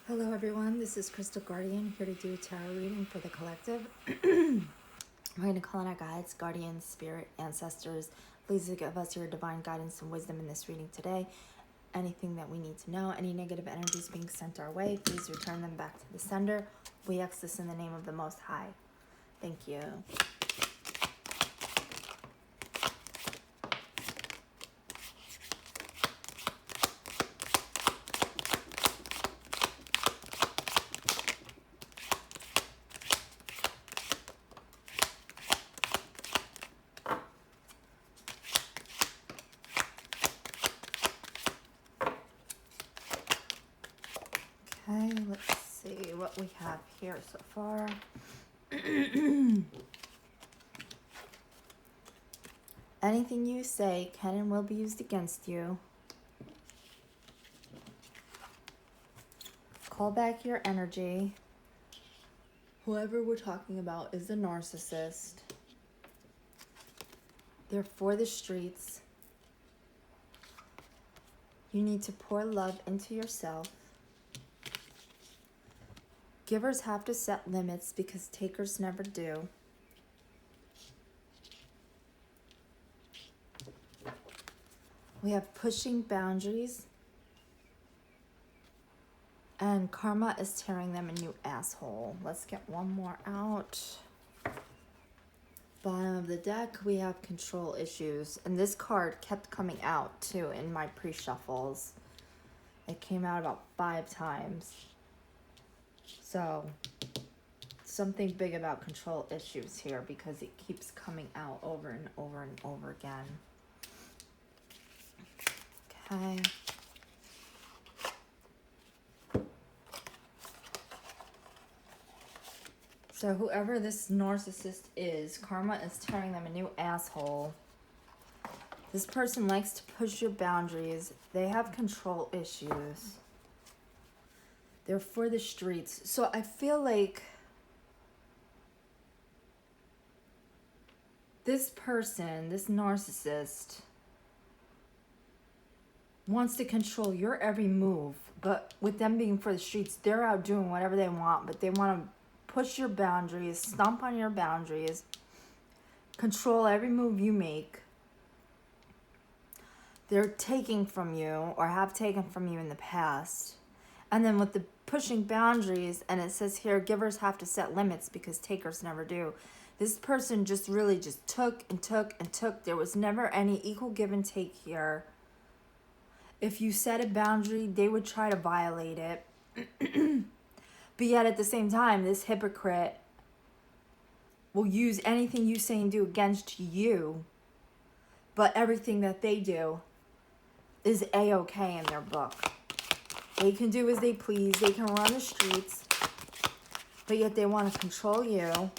Hello everyone, this is Crystal Guardian here to do a tarot reading for the collective. We're going to call on our guides, guardians, spirit, ancestors. Please give us your divine guidance and wisdom in this reading today. Anything that we need to know, any negative energies being sent our way, please return them back to the sender. We ask this in the name of the Most High. Thank you. Okay, let's see what we have here so far. Anything you say can and will be used against you. Call back your energy. Whoever we're talking about is the narcissist. They're for the streets. You need to pour love into yourself. Givers have to set limits because takers never do. We have pushing boundaries. And karma is tearing them a new asshole. Let's get one more out. Bottom of the deck, we have control issues. And this card kept coming out too in my pre-shuffles. It came out about 5 times. So, something big about control issues here because it keeps coming out over and over and over again. Okay. So whoever this narcissist is, karma is tearing them a new asshole. This person likes to push your boundaries. They have control issues. They're for the streets. So I feel like this person, this narcissist, wants to control your every move. But with them being for the streets, they're out doing whatever they want. But they want to push your boundaries, stomp on your boundaries, control every move you make. They're taking from you or have taken from you in the past. And then with the pushing boundaries, and it says here, givers have to set limits because takers never do. This person just really just took and took and took. There was never any equal give and take here. If you set a boundary, they would try to violate it. But yet at the same time, this hypocrite will use anything you say and do against you. But everything that they do is A-okay in their book. They can do as they please. They can run the streets. But yet they want to control you.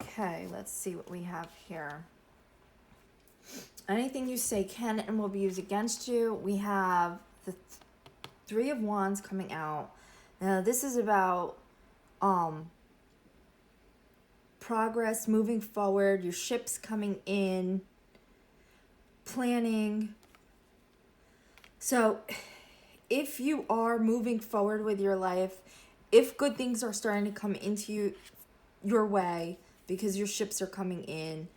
Okay, let's see what we have here. Anything you say can and will be used against you. We have the Three of Wands coming out. Now this is about progress, moving forward, your ship's coming in, planning. So if you are moving forward with your life, if good things are starting to come into your way because your ships are coming in,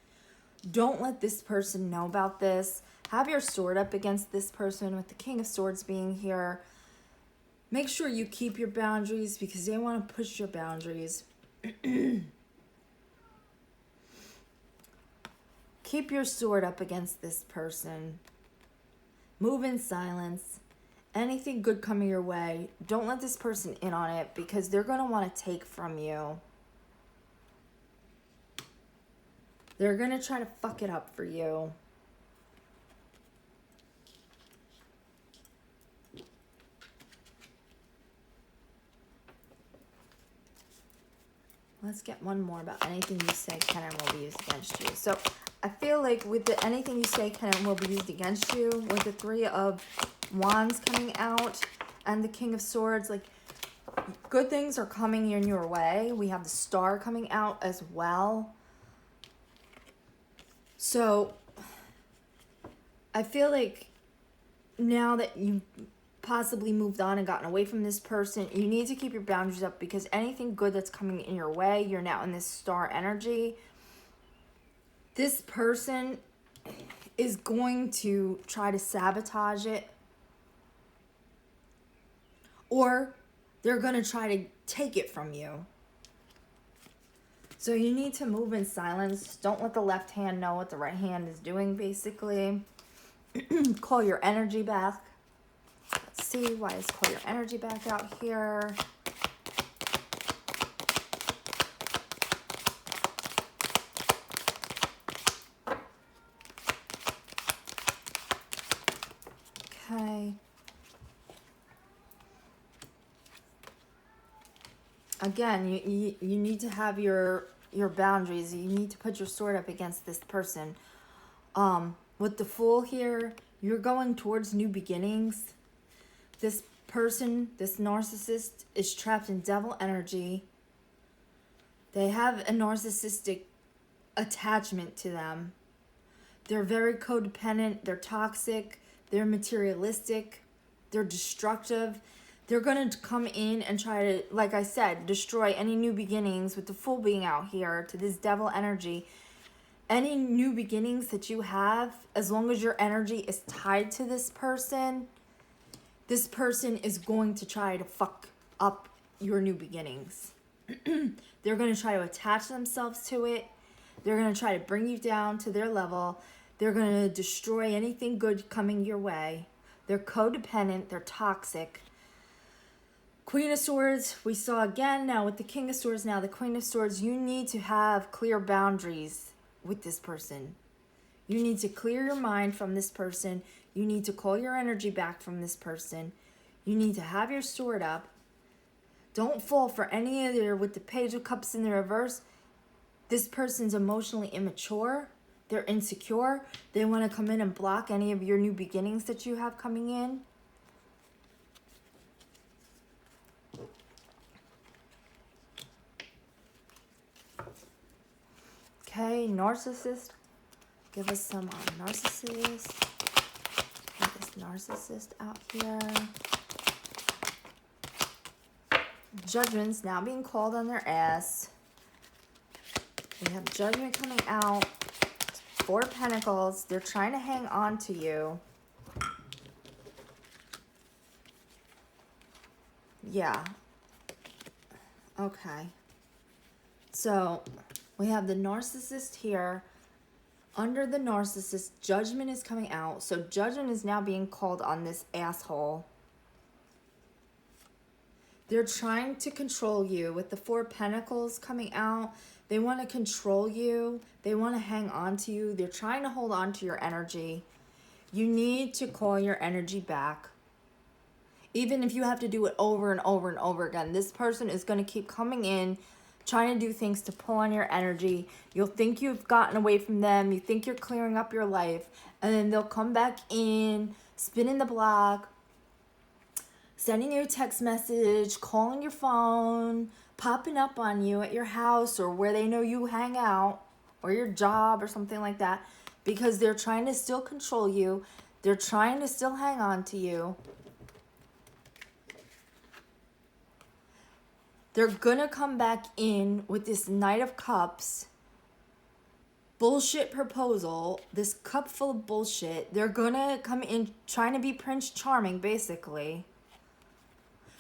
don't let this person know about this. Have your sword up against this person with the King of Swords being here. Make sure you keep your boundaries because they want to push your boundaries. Keep your sword up against this person. Move in silence. Anything good coming your way, don't let this person in on it because they're going to want to take from you. They're going to try to fuck it up for you. Let's get one more about anything you say can and will be used against you. So I feel like with the anything you say can and will be used against you, with the Three of Wands coming out and the King of Swords, like good things are coming in your way. We have the Star coming out as well. So I feel like now that you possibly moved on and gotten away from this person. You need to keep your boundaries up, because anything good that's coming in your way, you're now in this star energy. This person is going to try to sabotage it, or they're going to try to take it from you. So you need to move in silence. Don't let the left hand know what the right hand is doing, basically. Call your energy back. Let's see, why is call your energy back out here? Okay. Again, you need to have your boundaries. You need to put your sword up against this person. With the Fool here, you're going towards new beginnings. This person, this narcissist, is trapped in devil energy. They have a narcissistic attachment to them. They're very codependent. They're toxic. They're materialistic. They're destructive. They're going to come in and try to, like I said, destroy any new beginnings, with the Fool being out here to this devil energy. Any new beginnings that you have, as long as your energy is tied to this person is going to try to fuck up your new beginnings. They're going to try to attach themselves to it. They're going to try to bring you down to their level. They're going to destroy anything good coming your way. They're codependent. They're toxic. Queen of Swords, we saw again. Now with the King of Swords, now the Queen of Swords, you need to have clear boundaries with this person. You need to clear your mind from this person. You need to call your energy back from this person. You need to have your sword up. Don't fall for any of their, with the Page of Cups in the reverse. This person's emotionally immature. They're insecure. They want to come in and block any of your new beginnings that you have coming in. Okay, Narcissist. Give us some Narcissist. Get this Narcissist out here. Judgment's now being called on their ass. We have Judgment coming out. Four of Pentacles. They're trying to hang on to you. Yeah. Okay. So we have the Narcissist here. Under the Narcissist, Judgment is coming out. So Judgment is now being called on this asshole. They're trying to control you. With the Four of Pentacles coming out, they want to control you. They want to hang on to you. They're trying to hold on to your energy. You need to call your energy back. Even if you have to do it over and over and over again, this person is going to keep coming in, trying to do things to pull on your energy. You'll think you've gotten away from them. You think you're clearing up your life. And then they'll come back in, spinning the block, sending you a text message, calling your phone, popping up on you at your house or where they know you hang out, or your job or something like that, because they're trying to still control you. They're trying to still hang on to you. They're gonna come back in with this Knight of Cups bullshit proposal, this cup full of bullshit. They're gonna come in trying to be Prince Charming, basically.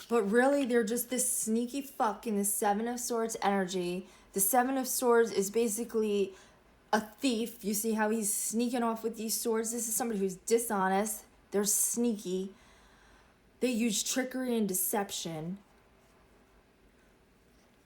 But really, they're just this sneaky fuck in the Seven of Swords energy. The Seven of Swords is basically a thief. You see how he's sneaking off with these swords? This is somebody who's dishonest. They're sneaky. They use trickery and deception.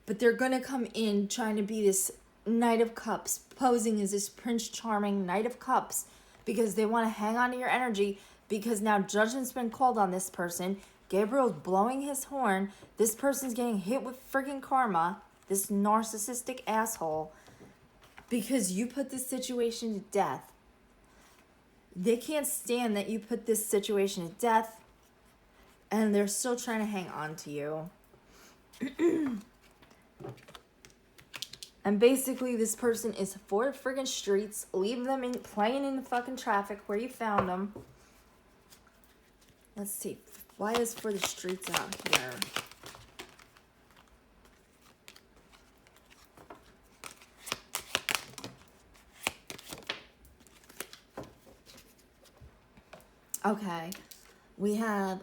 But they're going to come in trying to be this Knight of Cups, posing as this Prince Charming Knight of Cups, because they want to hang on to your energy, because now Judgment's been called on this person. Gabriel's blowing his horn. This person's getting hit with friggin' karma, this narcissistic asshole, because you put this situation to death. They can't stand that you put this situation to death, and they're still trying to hang on to you. And basically, this person is for the friggin' streets. Leave them playing in the fucking traffic where you found them. Let's see. Why is for the streets out here? Okay, we have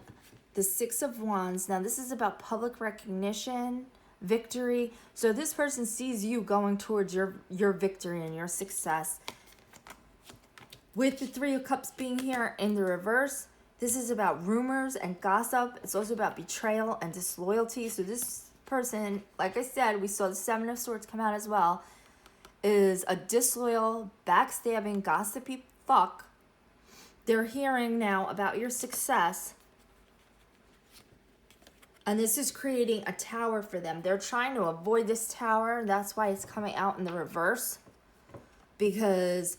the Six of Wands. Now this is about public recognition, victory. So this person sees you going towards your victory and your success. With the Three of Cups being here in the reverse, this is about rumors and gossip. It's also about betrayal and disloyalty. So this person, like I said, we saw the Seven of Swords come out as well, is a disloyal, backstabbing, gossipy fuck. They're hearing now about your success. And this is creating a tower for them. They're trying to avoid this tower. That's why it's coming out in the reverse. Because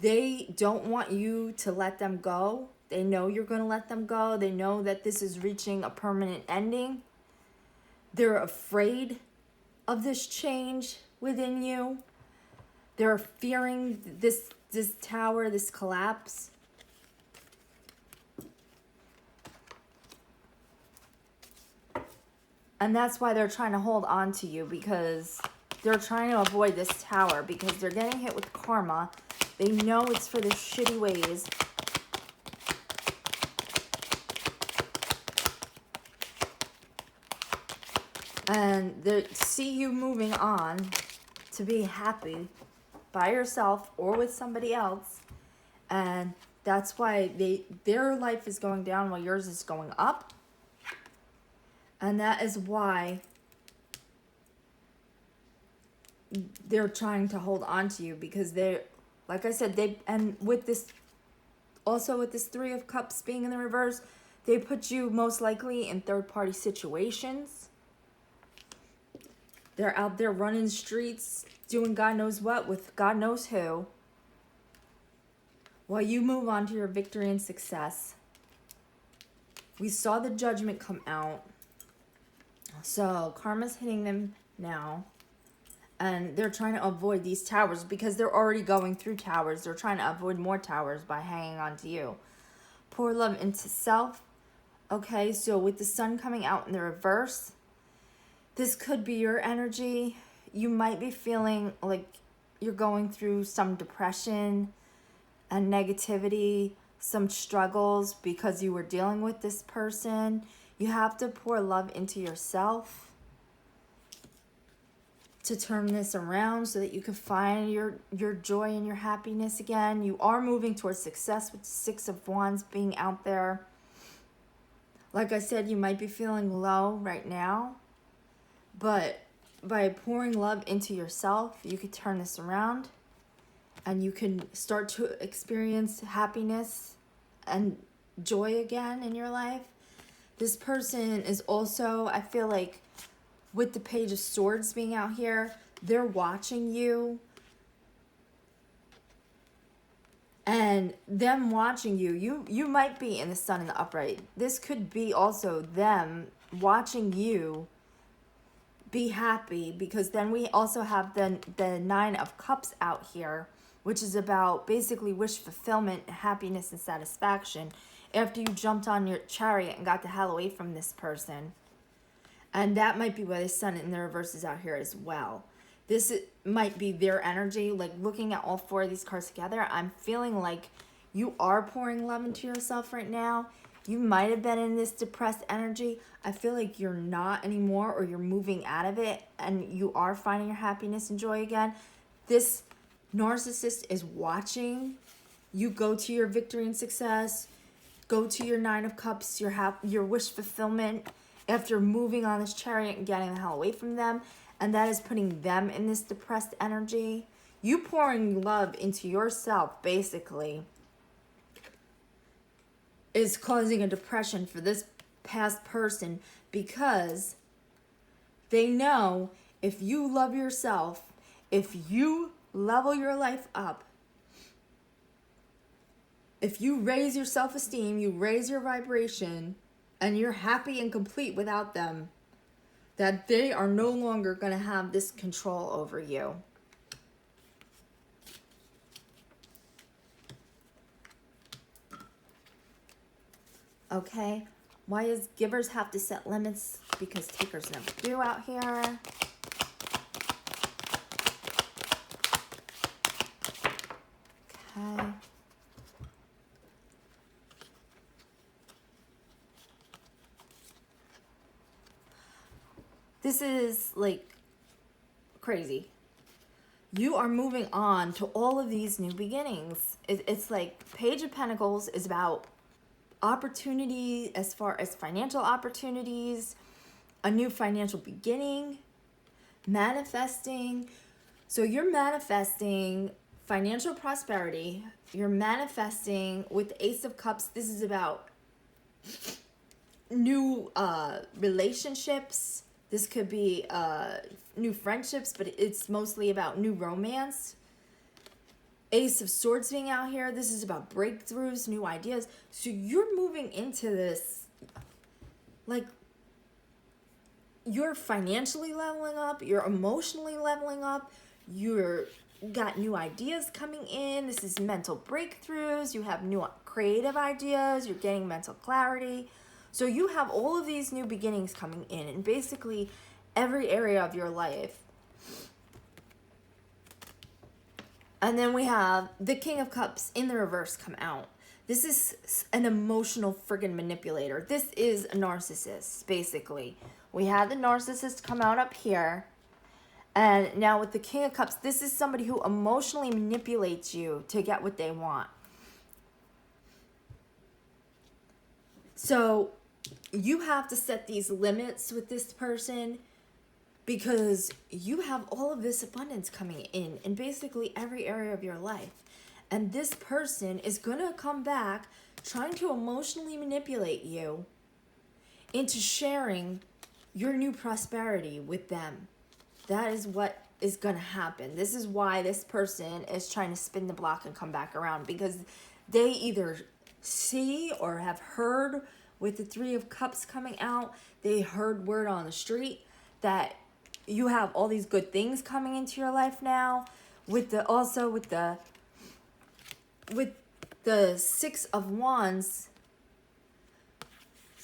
they don't want you to let them go. They know you're going to let them go. They know that this is reaching a permanent ending. They're afraid of this change within you. They're fearing this tower, this collapse. And that's why they're trying to hold on to you, because they're trying to avoid this tower, because they're getting hit with karma. They know it's for their shitty ways. And they see you moving on to be happy by yourself or with somebody else. And that's why their life is going down while yours is going up. And that is why they're trying to hold on to you, because they're, like I said, and with this, also with this Three of Cups being in the reverse, they put you most likely in third-party situations. They're out there running streets, doing God knows what with God knows who, while you move on to your victory and success. We saw the Judgment come out. So karma's hitting them now, and they're trying to avoid these towers because they're already going through towers. They're trying to avoid more towers by hanging on to you. Pour love into self. Okay, so with the Sun coming out in the reverse, this could be your energy. You might be feeling like you're going through some depression and negativity, some struggles because you were dealing with this person. You have to pour love into yourself to turn this around so that you can find your joy and your happiness again. You are moving towards success with the Six of Wands being out there. Like I said, you might be feeling low right now, but by pouring love into yourself, you could turn this around and you can start to experience happiness and joy again in your life. This person is also, I feel like, with the Page of Swords being out here, they're watching you. And them watching you, you might be in the Sun in the upright. This could be also them watching you be happy, because then we also have the Nine of Cups out here, which is about basically wish fulfillment, happiness, and satisfaction after you jumped on your chariot and got the hell away from this person. And that might be why the Sun in the reverse is out here as well. This might be their energy. Like, looking at all four of these cards together, I'm feeling like you are pouring love into yourself right now. You might have been in this depressed energy. I feel like you're not anymore, or you're moving out of it and you are finding your happiness and joy again. This narcissist is watching you go to your victory and success, go to your Nine of Cups, your wish fulfillment after moving on this chariot and getting the hell away from them. And that is putting them in this depressed energy. You pouring love into yourself, basically, is causing a depression for this past person, because they know if you love yourself, if you level your life up, if you raise your self-esteem, you raise your vibration, and you're happy and complete without them, that they are no longer going to have this control over you. Okay? Why does givers have to set limits? Because takers never do out here. Okay. This is like crazy. You are moving on to all of these new beginnings. It's like Page of Pentacles is about opportunity as far as financial opportunities, a new financial beginning, manifesting. So you're manifesting financial prosperity. You're manifesting with the Ace of Cups. This is about new relationships. This could be new friendships, but it's mostly about new romance. Ace of Swords being out here. This is about breakthroughs, new ideas. So you're moving into this, like, you're financially leveling up. You're emotionally leveling up. You're got new ideas coming in. This is mental breakthroughs. You have new creative ideas. You're getting mental clarity. So you have all of these new beginnings coming in basically every area of your life. And then we have the King of Cups in the reverse come out. This is an emotional friggin' manipulator. This is a narcissist, basically. We had the narcissist come out up here. And now with the King of Cups, this is somebody who emotionally manipulates you to get what they want. So you have to set these limits with this person because you have all of this abundance coming in basically every area of your life. And this person is going to come back trying to emotionally manipulate you into sharing your new prosperity with them. That is what is going to happen. This is why this person is trying to spin the block and come back around, because they either see or have heard with the Three of Cups coming out, they heard word on the street that you have all these good things coming into your life now. With the Six of Wands,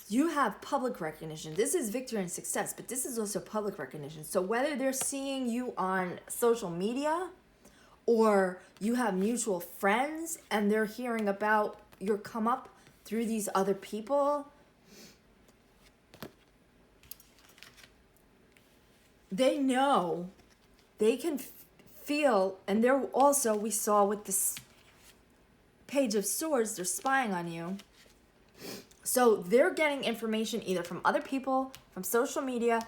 you have public recognition. This is victory and success, but this is also public recognition. So whether they're seeing you on social media or you have mutual friends and they're hearing about your come up through these other people, they know, they can feel, and they're also, we saw with this Page of Swords, they're spying on you. So they're getting information either from other people, from social media.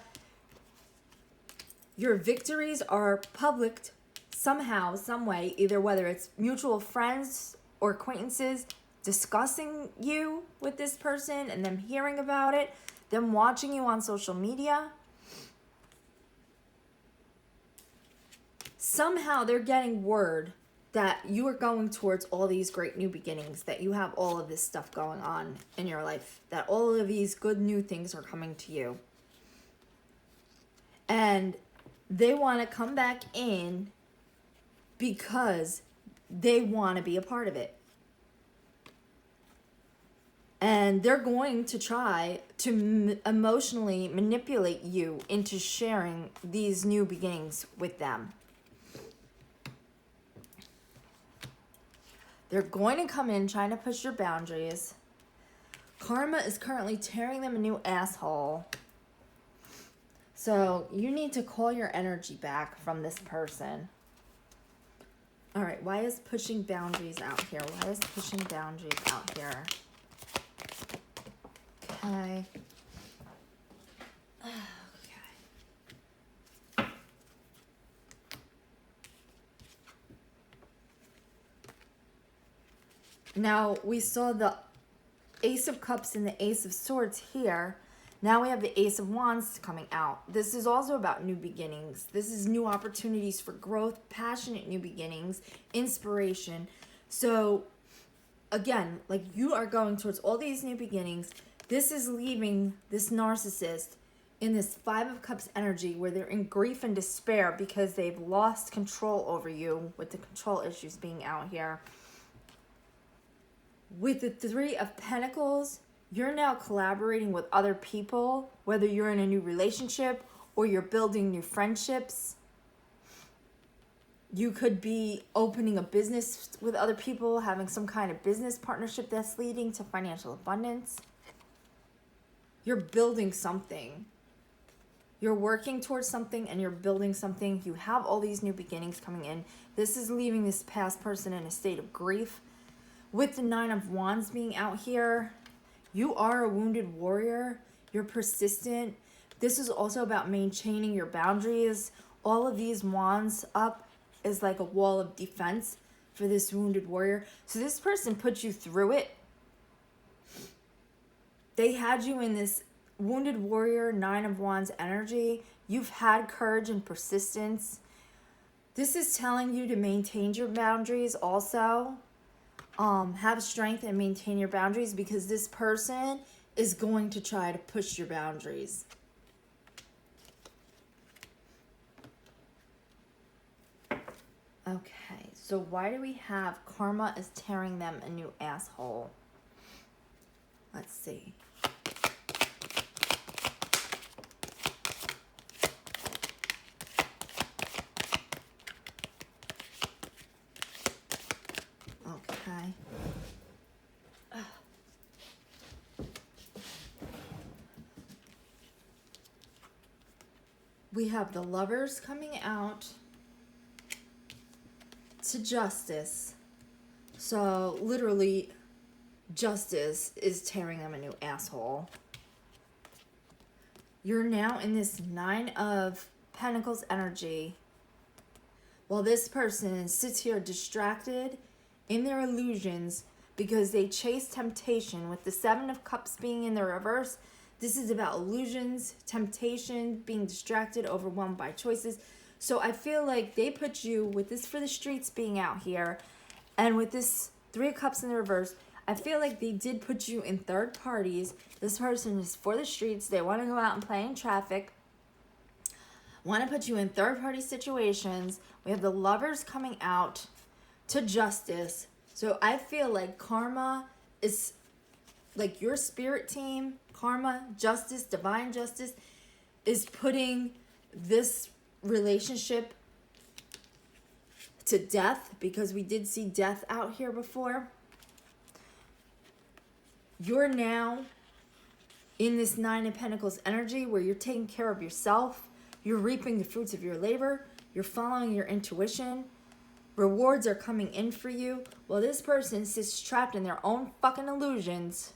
Your victories are public somehow, some way, either whether it's mutual friends or acquaintances discussing you with this person and them hearing about it, them watching you on social media. Somehow they're getting word that you are going towards all these great new beginnings, that you have all of this stuff going on in your life, that all of these good new things are coming to you. And they want to come back in because they want to be a part of it. And they're going to try to emotionally manipulate you into sharing these new beginnings with them. They're going to come in trying to push your boundaries. Karma is currently tearing them a new asshole. So you need to call your energy back from this person. All right, why is pushing boundaries out here? Why is pushing boundaries out here? Okay. Now, we saw the Ace of Cups and the Ace of Swords here. Now we have the Ace of Wands coming out. This is also about new beginnings. This is new opportunities for growth, passionate new beginnings, inspiration. So, again, like, you are going towards all these new beginnings. This is leaving this narcissist in this Five of Cups energy where they're in grief and despair because they've lost control over you, with the control issues being out here. With the Three of Pentacles, You're now collaborating with other people, whether you're in a new relationship or you're building new friendships. You could be opening a business with other people, having some kind of business partnership that's leading to financial abundance. You're building something. You're working towards something and you're building something. You have all these new beginnings coming in. This is leaving this past person in a state of grief. With the 9 of Wands being out here, you are a wounded warrior. You're persistent. This is also about maintaining your boundaries. All of these wands up is like a wall of defense for this wounded warrior. So this person put you through it. They had you in this wounded warrior 9 of Wands energy. You've had courage and persistence. This is telling you to maintain your boundaries also. Have strength and maintain your boundaries, because this person is going to try to push your boundaries. Okay, so why do we have karma is tearing them a new asshole? Let's see. Okay. We have the Lovers coming out to Justice. So literally, Justice is tearing them a new asshole. You're now in this 9 of Pentacles energy, while this person sits here distracted in their illusions because they chase temptation. With the 7 of Cups being in the reverse, this is about illusions, temptation, being distracted, overwhelmed by choices. So I feel like they put you, with this for the streets being out here, and with this 3 of Cups in the reverse, I feel like they did put you in third parties. This person is for the streets. They want to go out and play in traffic. Want to put you in third party situations. We have the Lovers coming out to Justice. So I feel like karma is like your spirit team. Karma, justice, divine justice is putting this relationship to death, because we did see death out here before. You're now in this 9 of Pentacles energy where you're taking care of yourself. You're reaping the fruits of your labor. You're following your intuition. Rewards are coming in for you. While this person sits trapped in their own fucking illusions,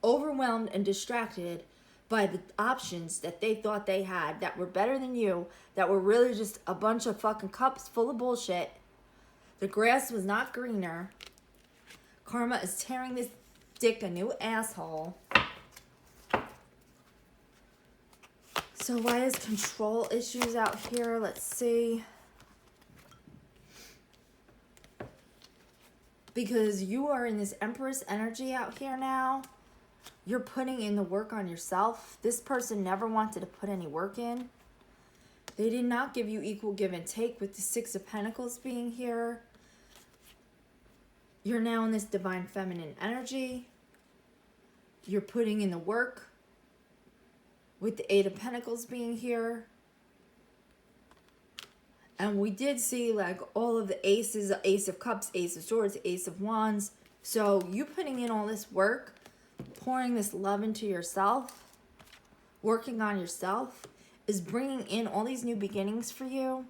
overwhelmed and distracted by the options that they thought they had that were better than you, that were really just a bunch of fucking cups full of bullshit. The grass was not greener. Karma is tearing this dick a new asshole. So why is control issues out here? Let's see. Because you are in this Empress energy out here now. You're putting in the work on yourself. This person never wanted to put any work in. They did not give you equal give and take, with the 6 of Pentacles being here. You're now in this divine feminine energy. You're putting in the work, with the 8 of Pentacles being here. And we did see like all of the aces, Ace of Cups, Ace of Swords, Ace of Wands. So you putting in all this work, pouring this love into yourself, working on yourself, is bringing in all these new beginnings for you.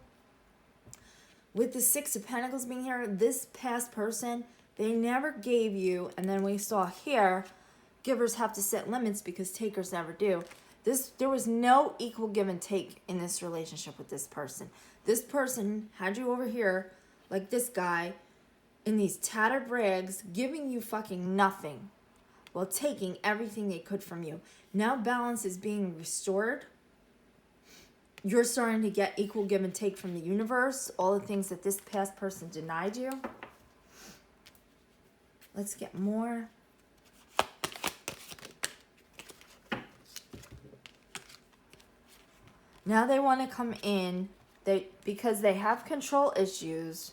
With the 6 of Pentacles being here, this past person, they never gave you, and then we saw here, givers have to set limits because takers never do. There was no equal give and take in this relationship with this person. This person had you over here, like this guy, in these tattered rags, giving you fucking nothing, while taking everything they could from you. Now balance is being restored. You're starting to get equal give and take from the universe. All the things that this past person denied you. Let's get more. Now they want to come in, because they have control issues.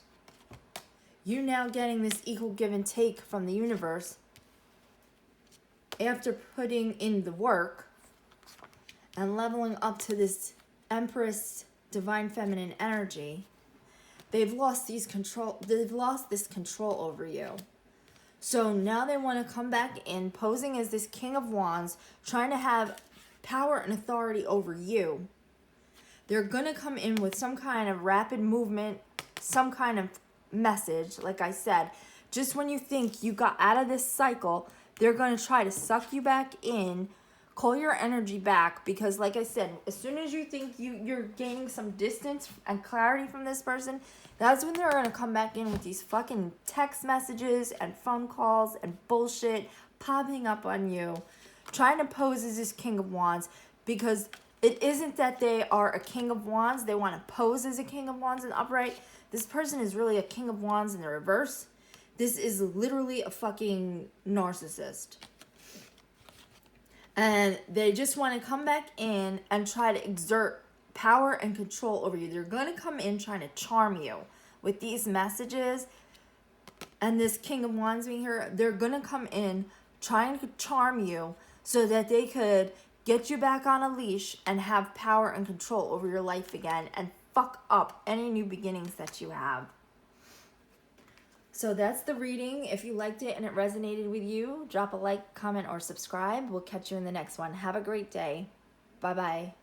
You now getting this equal give and take from the universe. after putting in the work and leveling up to this Empress divine feminine energy, they've lost this control over you. So now they want to come back in posing as this King of Wands, trying to have power and authority over you. They're going to come in with some kind of rapid movement, some kind of message. Like I said, just when you think you got out of this cycle, they're going to try to suck you back in, call your energy back, because like I said, as soon as you think you're gaining some distance and clarity from this person, that's when they're going to come back in with these fucking text messages and phone calls and bullshit popping up on you, trying to pose as this King of Wands, because it isn't that they are a King of Wands. They want to pose as a King of Wands in the upright. This person is really a King of Wands in the reverse. This is literally a fucking narcissist. And they just want to come back in and try to exert power and control over you. They're going to come in trying to charm you with these messages. And this King of Wands being here, they're going to come in trying to charm you so that they could get you back on a leash and have power and control over your life again and fuck up any new beginnings that you have. So that's the reading. If you liked it and it resonated with you, drop a like, comment, or subscribe. We'll catch you in the next one. Have a great day. Bye-bye.